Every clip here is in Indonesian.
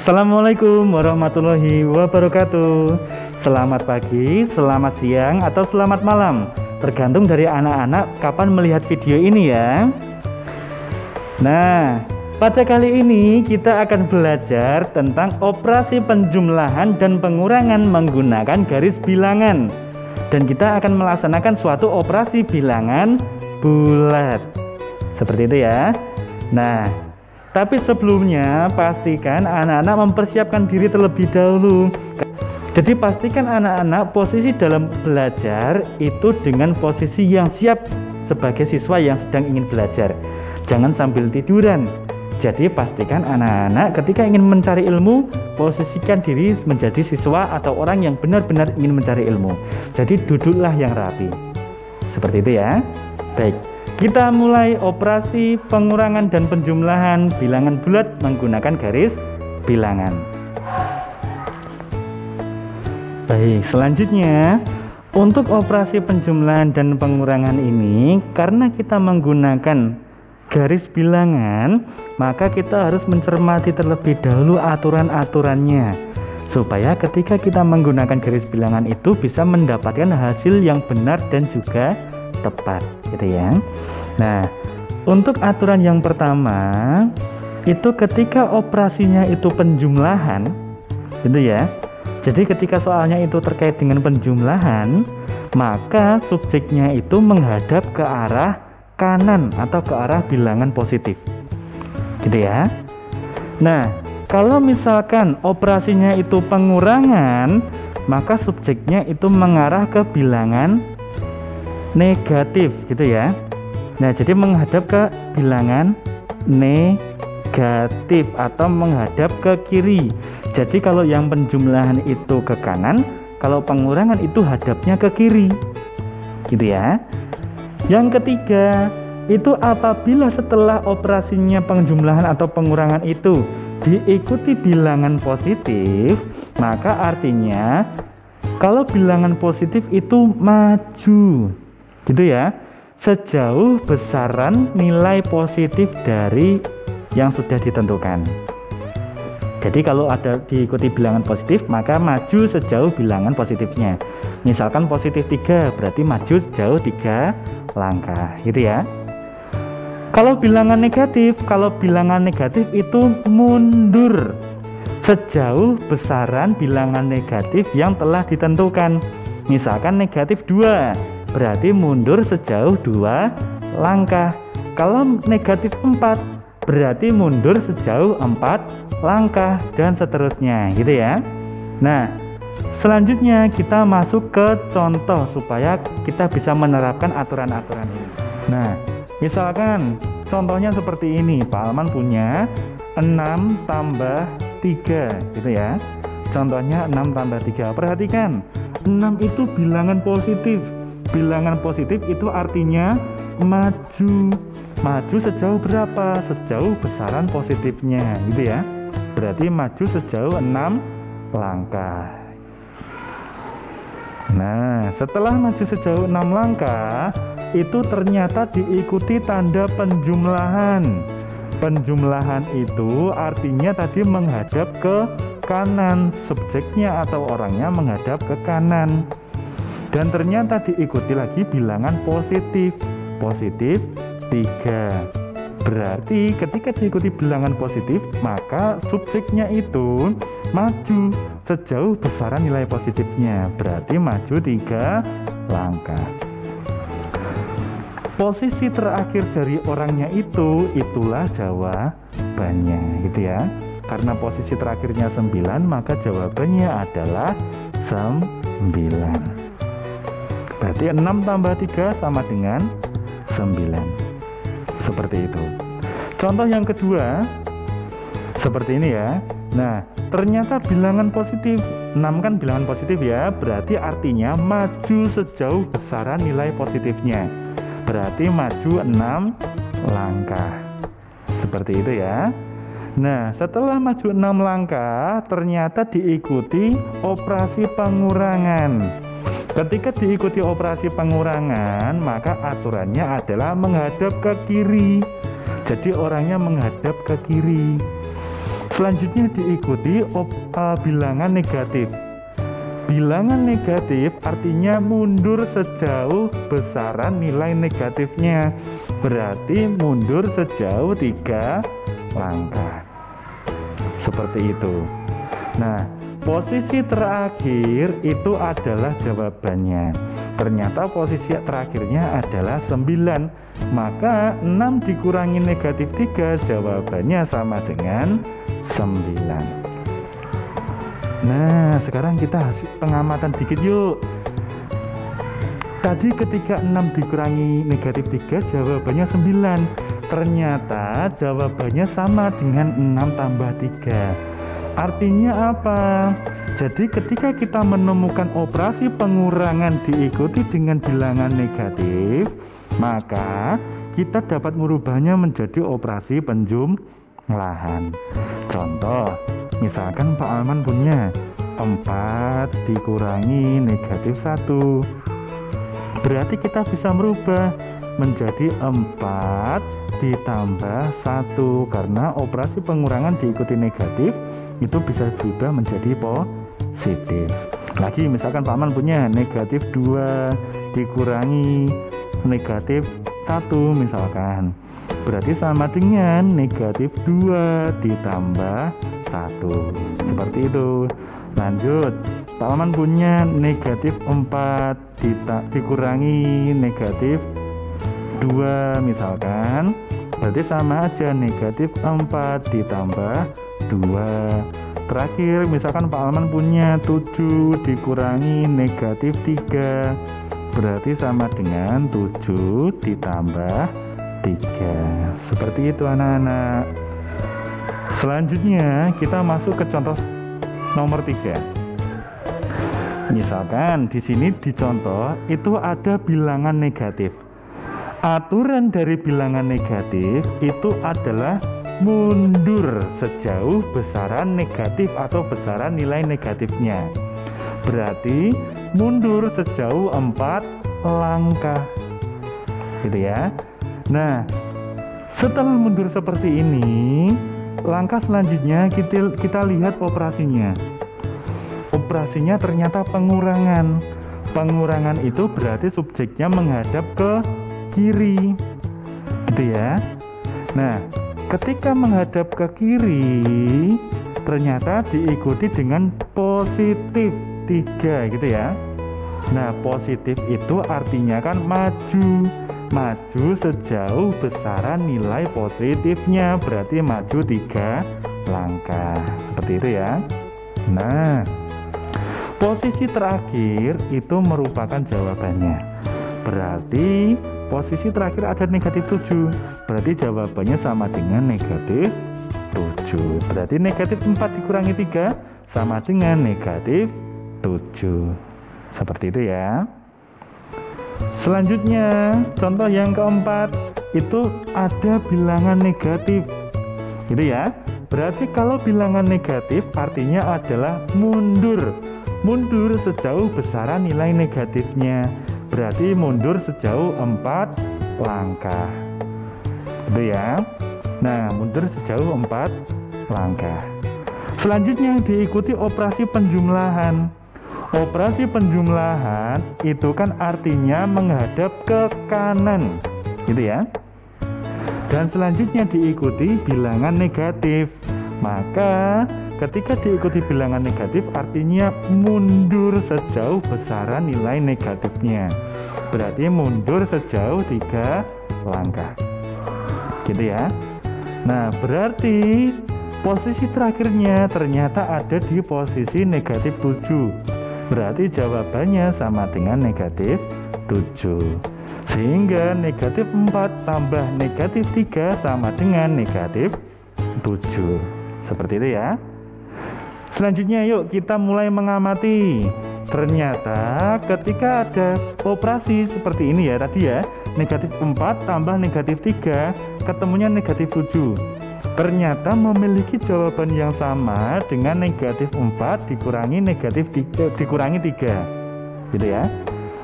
Assalamualaikum warahmatullahi wabarakatuh. Selamat pagi, selamat siang, atau selamat malam, tergantung dari anak-anak kapan melihat video ini ya. Nah, pada kali ini kita akan belajar tentang operasi penjumlahan dan pengurangan menggunakan garis bilangan. Dan kita akan melaksanakan suatu operasi bilangan bulat. Seperti itu ya. Nah, tapi sebelumnya pastikan anak-anak mempersiapkan diri terlebih dahulu. Jadi pastikan anak-anak posisi dalam belajar itu dengan posisi yang siap sebagai siswa yang sedang ingin belajar. Jangan sambil tiduran. Jadi pastikan anak-anak ketika ingin mencari ilmu, posisikan diri menjadi siswa atau orang yang benar-benar ingin mencari ilmu. Jadi duduklah yang rapi. Seperti itu ya. Baik. Kita mulai operasi pengurangan dan penjumlahan bilangan bulat menggunakan garis bilangan. Baik, selanjutnya untuk operasi penjumlahan dan pengurangan ini, karena kita menggunakan garis bilangan, maka kita harus mencermati terlebih dahulu aturan-aturannya, supaya ketika kita menggunakan garis bilangan itu bisa mendapatkan hasil yang benar dan juga tepat, gitu ya. Nah, untuk aturan yang pertama itu ketika operasinya itu penjumlahan, gitu ya. Jadi ketika soalnya itu terkait dengan penjumlahan, maka subjeknya itu menghadap ke arah kanan atau ke arah bilangan positif, gitu ya. Nah, kalau misalkan operasinya itu pengurangan, maka subjeknya itu mengarah ke bilangan negatif, gitu ya. Nah, jadi menghadap ke bilangan negatif atau menghadap ke kiri. Jadi kalau yang penjumlahan itu ke kanan, kalau pengurangan itu hadapnya ke kiri, gitu ya. Yang ketiga, itu apabila setelah operasinya penjumlahan atau pengurangan itu diikuti bilangan positif, maka artinya kalau bilangan positif itu maju, gitu ya, sejauh besaran nilai positif dari yang sudah ditentukan. Jadi kalau ada diikuti bilangan positif, maka maju sejauh bilangan positifnya. Misalkan positif 3, berarti maju sejauh 3 langkah, gitu ya. Kalau bilangan negatif itu mundur sejauh besaran bilangan negatif yang telah ditentukan. Misalkan negatif 2, berarti mundur sejauh 2 langkah. Kalau negatif 4, berarti mundur sejauh 4 langkah, dan seterusnya, gitu ya. Nah, selanjutnya kita masuk ke contoh supaya kita bisa menerapkan aturan-aturan ini. Nah, misalkan contohnya seperti ini, Pak Alman punya 6 tambah 3, gitu ya. Contohnya 6 tambah 3. Perhatikan, 6 itu bilangan positif. Bilangan positif itu artinya maju. Maju sejauh berapa? Sejauh besaran positifnya, gitu ya. Berarti maju sejauh 6 langkah. Nah, setelah maju sejauh 6 langkah, itu ternyata diikuti tanda penjumlahan. Penjumlahan itu artinya tadi menghadap ke kanan, subjeknya atau orangnya menghadap ke kanan. Dan ternyata diikuti lagi bilangan positif. Positif 3. Berarti ketika diikuti bilangan positif, maka subjeknya itu maju sejauh besaran nilai positifnya. Berarti maju 3 langkah. Posisi terakhir dari orangnya itulah jawabannya, gitu ya. Karena posisi terakhirnya 9, maka jawabannya adalah 9. Berarti 6 tambah 3 sama dengan 9. Seperti itu. Contoh yang kedua seperti ini ya. Nah, ternyata bilangan positif 6 kan bilangan positif ya, berarti artinya maju sejauh besaran nilai positifnya. Berarti maju 6 langkah. Seperti itu ya. Nah, setelah maju 6 langkah, ternyata diikuti operasi pengurangan. Ketika diikuti operasi pengurangan, maka aturannya adalah menghadap ke kiri. Jadi orangnya menghadap ke kiri. Selanjutnya diikuti bilangan negatif. Bilangan negatif artinya mundur sejauh besaran nilai negatifnya. Berarti mundur sejauh 3 langkah. Seperti itu. Nah, posisi terakhir itu adalah jawabannya. Ternyata posisi terakhirnya adalah 9. Maka 6 dikurangi negatif 3, jawabannya sama dengan 9. Nah, sekarang kita pengamatan dikit yuk. Tadi ketika 6 dikurangi negatif 3, jawabannya 9. Ternyata jawabannya sama dengan 6 tambah 3. Artinya apa? Jadi ketika kita menemukan operasi pengurangan diikuti dengan bilangan negatif, maka kita dapat merubahnya menjadi operasi penjumlahan. Contoh, misalkan Pak Alman punya 4 dikurangi negatif 1. Berarti kita bisa merubah menjadi 4 ditambah 1, karena operasi pengurangan diikuti negatif itu bisa juga menjadi positif. Lagi misalkan Pak Alman punya negatif 2 dikurangi negatif 1 misalkan, berarti sama dengan negatif 2 ditambah 1. Seperti itu. Lanjut, Pak Alman punya negatif 4 dikurangi negatif 2 misalkan, berarti sama aja negatif 4 ditambah 2. Terakhir misalkan Pak Alman punya 7 dikurangi negatif 3, berarti sama dengan 7 ditambah 3. Seperti itu anak-anak. Selanjutnya kita masuk ke contoh nomor 3. Misalkan di sini di contoh itu ada bilangan negatif. Aturan dari bilangan negatif itu adalah mundur sejauh besaran negatif atau besaran nilai negatifnya. Berarti mundur sejauh 4 langkah. Gitu ya. Nah, setelah mundur seperti ini, langkah selanjutnya kita lihat operasinya. Operasinya ternyata pengurangan. Pengurangan itu berarti subjeknya menghadap ke kiri, gitu ya. Nah, ketika menghadap ke kiri, ternyata diikuti dengan positif 3, gitu ya. Nah, positif itu artinya kan maju sejauh besaran nilai positifnya, berarti maju 3 langkah, seperti itu ya. Nah, posisi terakhir itu merupakan jawabannya. Berarti posisi terakhir ada negatif 7, berarti jawabannya sama dengan negatif 7. Berarti negatif 4 dikurangi 3 sama dengan negatif 7. Seperti itu ya. Selanjutnya contoh yang keempat itu ada bilangan negatif, gitu ya. Berarti kalau bilangan negatif artinya adalah mundur sejauh besaran nilai negatifnya, berarti mundur sejauh 4 langkah, gitu ya. Nah, mundur sejauh 4 langkah. Selanjutnya diikuti operasi penjumlahan. Operasi penjumlahan itu kan artinya menghadap ke kanan, gitu ya. Dan selanjutnya diikuti bilangan negatif. Maka ketika diikuti bilangan negatif artinya mundur sejauh besaran nilai negatifnya, berarti mundur sejauh 3 langkah, gitu ya. Nah, berarti posisi terakhirnya ternyata ada di posisi negatif 7, berarti jawabannya sama dengan negatif 7. Sehingga negatif 4 tambah negatif 3 sama dengan negatif 7. Seperti itu ya. Selanjutnya yuk kita mulai mengamati. Ternyata ketika ada operasi seperti ini ya tadi ya, negatif 4 tambah negatif 3 ketemunya negatif 7. Ternyata memiliki jawaban yang sama dengan negatif 4 dikurangi negatif 3, dikurangi 3, gitu ya.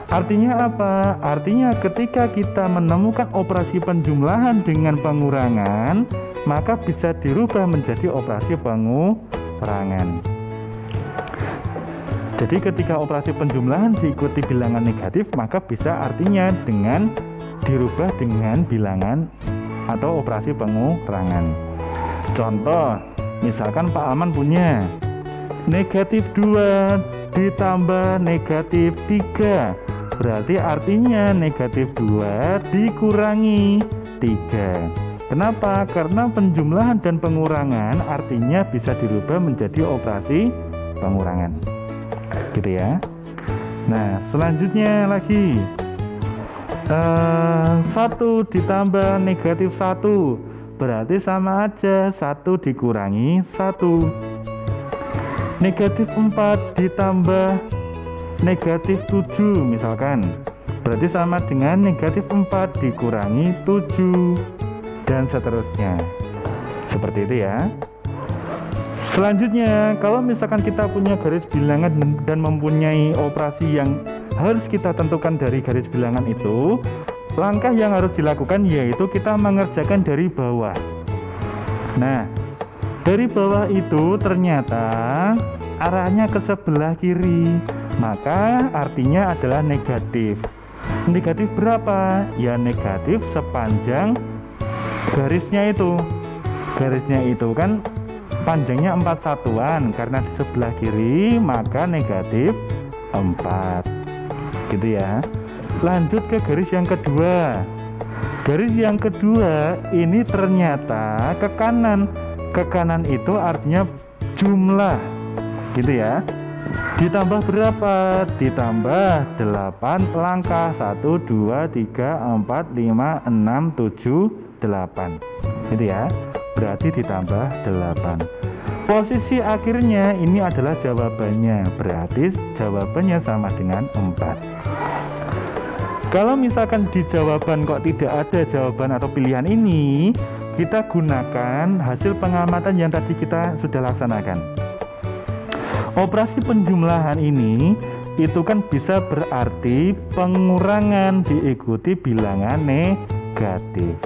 Artinya apa? Artinya ketika kita menemukan operasi penjumlahan dengan pengurangan, maka bisa dirubah menjadi operasi pengurangan. Jadi ketika operasi penjumlahan diikuti bilangan negatif, maka bisa artinya dengan dirubah dengan bilangan atau operasi pengurangan. Contoh, misalkan Pak Aman punya negatif 2 ditambah negatif 3, berarti artinya negatif 2 dikurangi 3. Kenapa? Karena penjumlahan dan pengurangan artinya bisa dirubah menjadi operasi pengurangan, gitu ya. Nah, selanjutnya lagi 1 ditambah negatif 1, berarti sama aja 1 dikurangi 1. Negatif 4 ditambah negatif 7 misalkan, berarti sama dengan negatif 4 dikurangi 7, dan seterusnya. Seperti itu ya. Selanjutnya, kalau misalkan kita punya garis bilangan dan mempunyai operasi yang harus kita tentukan dari garis bilangan itu, langkah yang harus dilakukan yaitu kita mengerjakan dari bawah. Nah, dari bawah itu ternyata arahnya ke sebelah kiri, maka artinya adalah negatif. Negatif berapa? Ya negatif sepanjang garisnya itu. Garisnya itu kan panjangnya 4 satuan, karena di sebelah kiri maka negatif 4, gitu ya. Lanjut ke garis yang kedua. Garis yang kedua ini ternyata ke kanan. Ke kanan itu artinya jumlah, gitu ya. Ditambah berapa? Ditambah 8 langkah. 1, 2, 3, 4, 5, 6, 7, 8, gitu ya. Berarti ditambah 8. Posisi akhirnya ini adalah jawabannya, berarti jawabannya sama dengan 4. Kalau misalkan di jawaban kok tidak ada jawaban atau pilihan ini, kita gunakan hasil pengamatan yang tadi kita sudah laksanakan. Operasi penjumlahan ini itu kan bisa berarti pengurangan diikuti bilangan negatif,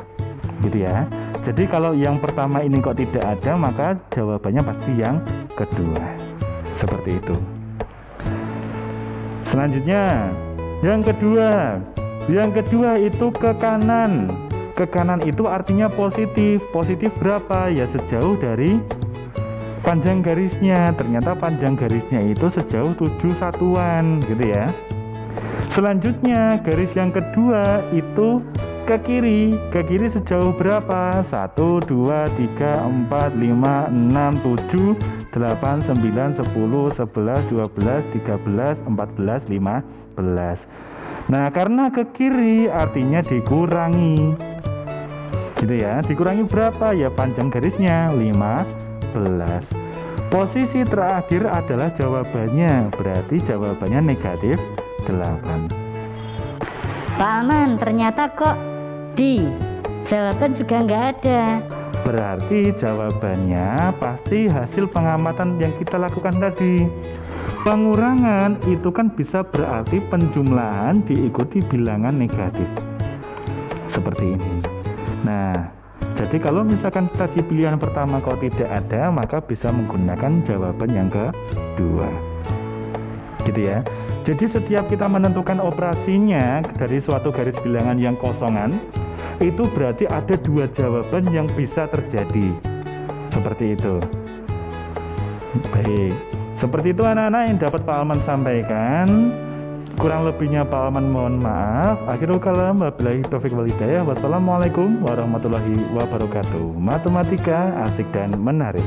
gitu ya. Jadi kalau yang pertama ini kok tidak ada, maka jawabannya pasti yang kedua. Seperti itu. Selanjutnya, yang kedua. Yang kedua itu ke kanan. Ke kanan itu artinya positif. Positif berapa? Ya sejauh dari panjang garisnya. Ternyata panjang garisnya itu sejauh 7 satuan, gitu ya. Selanjutnya, garis yang kedua itu ke kiri. Ke kiri sejauh berapa? 1, 2, 3, 4, 5, 6, 7, 8, 9, 10, 11, 12, 13, 14, 15. Nah, karena ke kiri artinya dikurangi, gitu ya. Dikurangi berapa? Ya panjang garisnya 15. Posisi terakhir adalah jawabannya, berarti jawabannya negatif 8. Pak Aman, ternyata kok di jawaban juga nggak ada. Berarti jawabannya pasti hasil pengamatan yang kita lakukan tadi. Pengurangan itu kan bisa berarti penjumlahan diikuti bilangan negatif, seperti ini. Nah, jadi kalau misalkan tadi pilihan pertama kok tidak ada, maka bisa menggunakan jawaban yang kedua, gitu ya. Jadi setiap kita menentukan operasinya dari suatu garis bilangan yang kosongan, itu berarti ada 2 jawaban yang bisa terjadi, seperti itu. Baik, seperti itu anak-anak yang dapat Pak Alman sampaikan. Kurang lebihnya Pak Alman mohon maaf. Akhirul kalam, wabillahi taufiq wal hidayah. Wassalamualaikum warahmatullahi wabarakatuh. Matematika asik dan menarik.